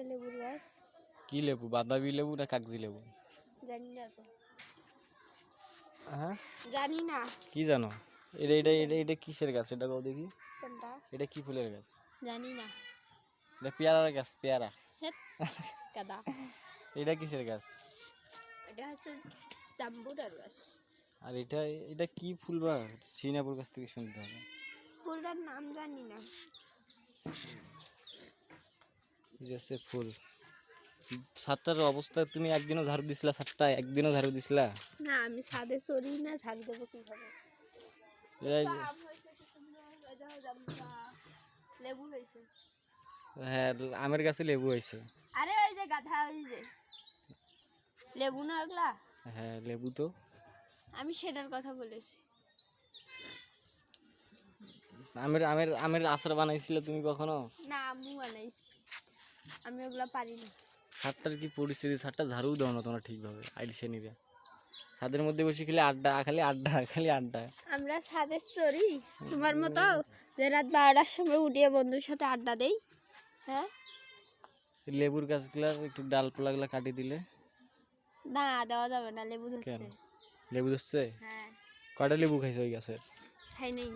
এটা লেবুর গাছ। কি লেবু? বাতাবি লেবু না কাগজি লেবু? জানি না তো। হ্যাঁ জানি না। কি জানো? এটা এটা এটা এটা কিসের গাছ? এটা বল দেখি। কোনটা? এটা কি ফুলের গাছ? জানি না। এটা পেয়ারার গাছ, পেয়ারা। হেট কাদা। এটা কিসের গাছ? এটা হচ্ছে জাম্বুরার গাছ। আর এটা এটা কি ফুল বা? সিনাপুর কাছ থেকে শুনতে হবে। ফুলটার নাম জানি না। এই যে হচ্ছে ফুল। ছাদটার অবস্থা, তুমি একদিনও ঝাড়ু দিছিলা? ছাদটা একদিনও ঝাড়ু দিছিলা? না আমি ছাদে চড়ি না, ঝাড়ু দেবো কিভাবে? এই যে আম হয়েছে কি সুন্দর, এটা জাম্বুরা। লেবু হয়েছে। হ্যাঁ, আমের গাছে লেবু হয়েছে। আরে ওই যে গাধা, ওই যে লেবু না ওগুলা? হ্যাঁ লেবু তো। আমি সেটার কথা বলেছি। আমের আমের আমের আচার বানাইছিলে তুমি কখনো? না আম্মু বানাইছি, আমি ওগুলা পারি না। ছাদটার কি পরিস্থিতি? ছাদটা ঝাড়ু দাও না তোমরা ঠিকভাবে, আইসে নিবে। ছাদের মধ্যে বসে খেলে আড্ডা, খালি আড্ডা, খালি আড্ডা। আমরা ছাদে চড়ি তোমার মতো, যে রাত 12টার সময় উঠিয়ে বন্ধুর সাথে আড্ডা দেই? হ্যাঁ। লেবুর গাছগুলা একটু ডালপালাগুলা কাটি দিলে। না দেওয়া যাবে না, লেবু কেন? ধরছে। লেবু ধরছে? হ্যাঁ। কয়টা লেবু খাইছে ওই গাছে? খাই নেই।